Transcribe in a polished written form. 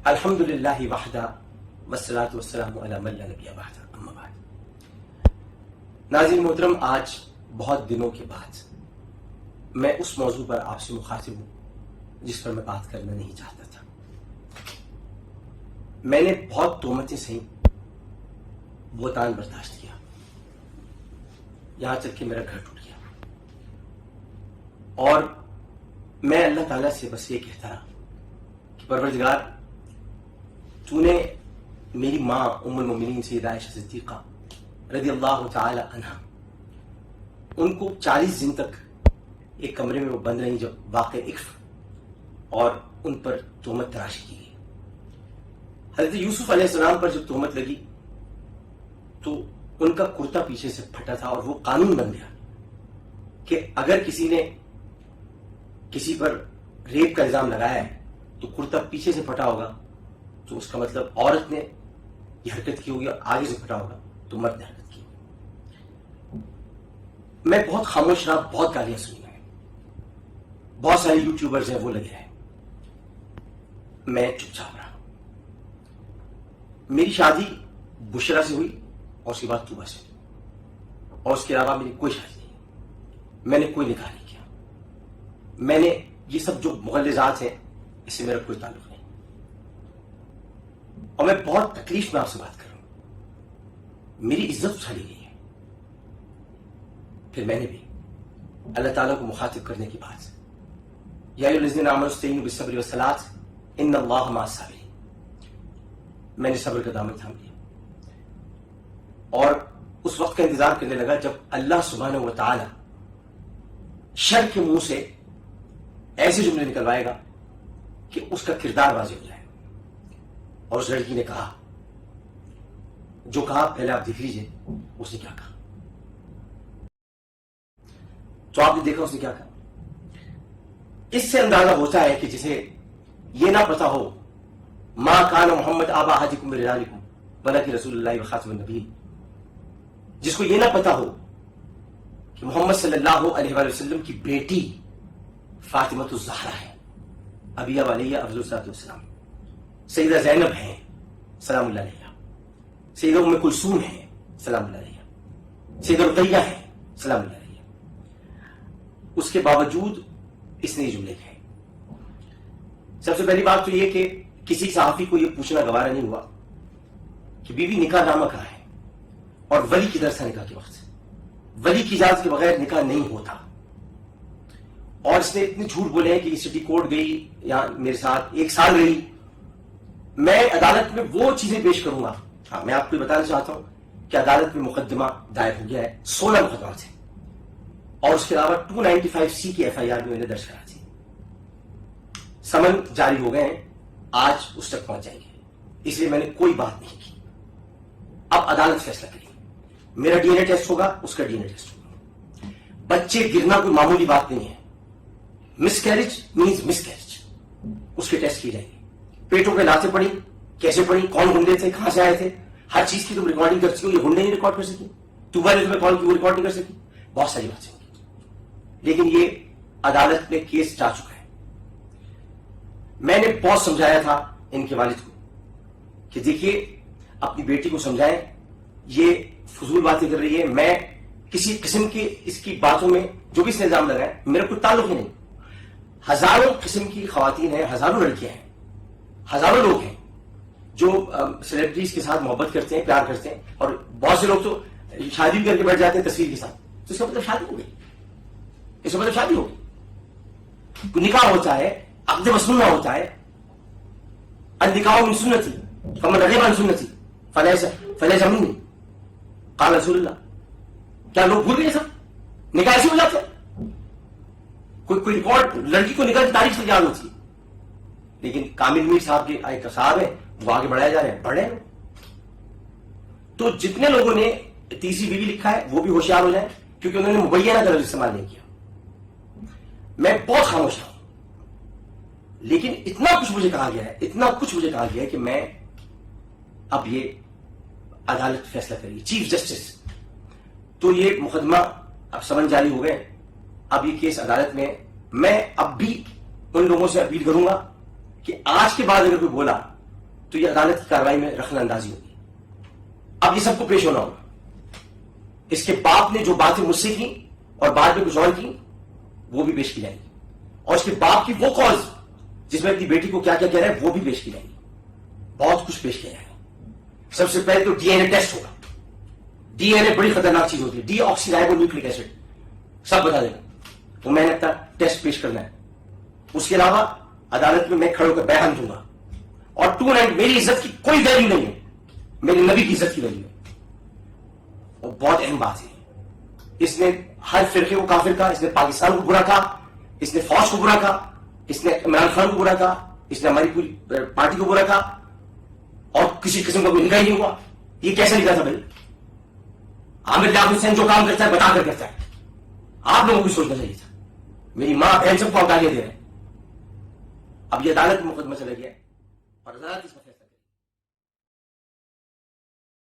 الحمد للہ وحدہ والصلاۃ والسلام علی من لا نبی بعدہ، اما بعد۔ ناظرین محترم، آج بہت دنوں کے بعد میں اس موضوع پر آپ سے مخاطب ہوں جس پر میں بات کرنا نہیں چاہتا تھا۔ میں نے بہت تہمتیں سہیں، بہتان برداشت کیا، یہاں تک کہ میرا گھر ٹوٹ گیا، اور میں اللہ تعالیٰ سے بس یہ کہتا رہا کہ پروردگار، تو نے میری ماں ام المؤمنین سیدہ عائشہ صدیقہ رضی اللہ تعالی عنہا، ان کو 40 دن تک ایک کمرے میں وہ بند رہی جب واقع اکف اور ان پر تہمت تراشی کی گئی۔ حضرت یوسف علیہ السلام پر جب تہمت لگی تو ان کا کرتا پیچھے سے پھٹا تھا، اور وہ قانون بن گیا کہ اگر کسی نے کسی پر ریپ کا الزام لگایا ہے تو کرتا پیچھے سے پھٹا ہوگا تو اس کا مطلب عورت نے یہ حرکت کی ہوگی، اور آگے سے پھٹا ہوگا تو مرد نے حرکت کی ہوگی۔ میں بہت خاموش رہا، بہت گالیاں سنی میں، بہت سارے یوٹیوبرز ہیں وہ لگے ہیں، میں چپ چاپ رہا۔ میری شادی بشرا سے ہوئی اور اس کے بعد طوبہ سے، اور اس کے علاوہ میری کوئی شادی نہیں، میں نے کوئی نکاح نہیں کیا، میں نے یہ سب جو مغلظات ہیں اس سے میرا کوئی تعلق نہیں، اور میں بہت تکلیف میں آپ سے بات کر رہا ہوں، میری عزت اچھالی گئی ہے۔ پھر میں نے بھی اللہ تعالیٰ کو مخاطب کرنے کی بات، یا ایھا الذین آمنوا استعینوا بالصبر والصلاۃ ان اللہ مع الصابرین، میں نے صبر کا دامن تھام لیا، اور اس وقت کا انتظار کرنے لگا جب اللہ سبحانہ و تعالی شر کے منہ سے ایسے جملے نکلوائے گا کہ اس کا کردار واضح ہو جائے۔ اور اس لڑکی نے کہا جو کہا، پہلے آپ دیکھ لیجئے اس نے کیا کہا۔ تو آپ نے دیکھا اس نے کیا کہا۔ اس سے اندازہ ہوتا ہے کہ جسے یہ نہ پتا ہو ما کان محمد آبا احدکم من رجالکم ولکن رسول اللہ وخاتم النبیین، جس کو یہ نہ پتا ہو کہ محمد صلی اللہ علیہ وآلہ وسلم کی بیٹی فاطمہ الزہرا ہے، ابیہ علیہ افضل الصلاۃ والسلام، سیدہ زینب ہیں سلام اللہ علیہ، سیدہ ام کلثوم ہیں سلام اللہ علیہ، سیدہ رقیہ ہیں سلام اللہ علیہ، اس کے باوجود اس نے یہ جملے کہے۔ سب سے پہلی بات تو یہ کہ کسی صحافی کو یہ پوچھنا گوارا نہیں ہوا کہ بیوی نکاح نامہ کہاں ہے، اور ولی کدھر تھا نکاح کے وقت، ولی کی اجازت کے بغیر نکاح نہیں ہوتا۔ اور اس نے اتنے جھوٹ بولے ہیں کہ یہ سٹی کورٹ گئی یا میرے ساتھ 1 سال رہی۔ میں عدالت میں وہ چیزیں پیش کروں گا، ہاں میں آپ کو بتانا چاہتا ہوں کہ عدالت میں مقدمہ دائر ہو گیا ہے، 16 مقدمات ہیں، اور اس کے علاوہ 295C کی FIR میں نے درج کرا تھی، سمن جاری ہو گئے ہیں، آج اس تک پہنچ جائیں گے، اس لیے میں نے کوئی بات نہیں کی۔ اب عدالت فیصلہ کرے گی، میرا ڈی این اے ٹیسٹ ہوگا، اس کا ڈی این اے ٹیسٹ ہوگا۔ بچے گرنا کوئی معمولی بات نہیں ہے، مس کیریج مینز مس کیریج، اس کے ٹیسٹ کی جائیں گے۔ پیٹوں پہ لاتیں پڑی، کیسے پڑی، کون گنڈے تھے، کہاں سے آئے تھے، ہر چیز کی تم ریکارڈنگ کرتی ہو، یہ گنڈے نہیں ریکارڈ کر سکی، طوبہ نے تمہیں کال کی وہ ریکارڈ نہیں کر سکی، بہت ساری باتیں ہوگی، لیکن یہ عدالت میں کیس جا چکا ہے۔ میں نے بہت سمجھایا تھا ان کے والد کو کہ دیکھیے اپنی بیٹی کو سمجھائیں، یہ فضول باتیں کر رہی ہے، میں کسی قسم کی اس کی باتوں میں جو بھی اس نے الزام لگائے میرا کوئی تعلق ہی نہیں۔ ہزاروں قسم کی خواتین ہیں، ہزاروں لڑکیاں ہیں، ہزاروں لوگ ہیں جو سیلیبریٹیز کے ساتھ محبت کرتے ہیں، پیار کرتے ہیں، اور بہت سے لوگ تو شادی بھی کر کے بیٹھ جاتے ہیں تصویر کے ساتھ، تو اس کا مطلب شادی ہو گئی، اس کا مطلب شادی ہو گئی۔ نکاح ہوتا ہے، عقد مسنونہ ہوتا ہے، النکاح من سنتی فمن رغب عن سنتی فلیس منی، قال رسول اللہ۔ کیا لوگ بھول گئے سب؟ نکاح ایسے ہو جاتے ہیں، کوئی ریکارڈ لڑکی کو نکاح کی تاریخ سے یاد ہوتی ہے، لیکن کامل میر صاحب کے ایک صاحب ہیں وہ آگے بڑھایا جا رہے ہیں، بڑھے ہیں۔ تو جتنے لوگوں نے تیسری بیوی لکھا ہے وہ بھی ہوشیار ہو جائیں، کیونکہ انہوں نے مبینہ لفظ استعمال نہیں کیا۔ میں بہت خاموش ہوں، لیکن اتنا کچھ مجھے کہا گیا ہے، اتنا کچھ مجھے کہا گیا ہے کہ میں اب یہ عدالت فیصلہ کریے، چیف جسٹس۔ تو یہ مقدمہ اب سمن جاری ہو گئے، اب یہ کیس عدالت میں، میں اب بھی ان لوگوں سے اپیل کروں گا کہ آج کے بعد اگر کوئی بولا تو یہ عدالت کی کارروائی میں رخل اندازی ہوگی. اب یہ سب کو پیش ہونا ہوگا. اس کے باپ نے جو باتیں مجھ سے کی اور بعد میں کچھ اور کی وہ بھی پیش کی جائے گی, اور اس کے باپ کی وہ کالز جس میں اپنی بیٹی کو کیا کیا کہہ رہا ہے وہ بھی پیش کی جائے گی. بہت کچھ پیش کیا جائے گا. سب سے پہلے تو ڈی این اے ٹیسٹ ہوگا. ڈی این اے بڑی خطرناک چیز ہوتی ہے, ڈی آکسی رائبو نیوکلک ایسڈ, سب بتا دیں گا. تو میں نے اپنا ٹیسٹ پیش کرنا ہے. اس کے علاوہ عدالت میں کھڑے ہو کر بیان دوں گا, اور ٹو اینڈ میری عزت کی کوئی ویلیو نہیں ہے, میرے نبی کی عزت کی ویلیو ہے. اور بہت اہم بات ہے, اس نے ہر فرقے کو کافر کہا, اس نے پاکستان کو برا کہا, اس نے فوج کو برا کہا, اس نے عمران خان کو برا کہا, اس نے ہماری پوری پارٹی کو برا کہا, اور کسی قسم کا کوئی لکھا ہی نہیں ہوا. یہ کیسے لکھا تھا بھائی؟ عامر لیاقت حسین جو کام کرتا ہے بتا کر کرتا ہے. آپ لوگوں کو بھی سوچنا چاہیے تھا. میری ماں بہن سب کو ہٹا دے رہے ہیں. اب یہ عدالت میں مقدمہ چلا گیا اور عدالت اس کا فیصلہ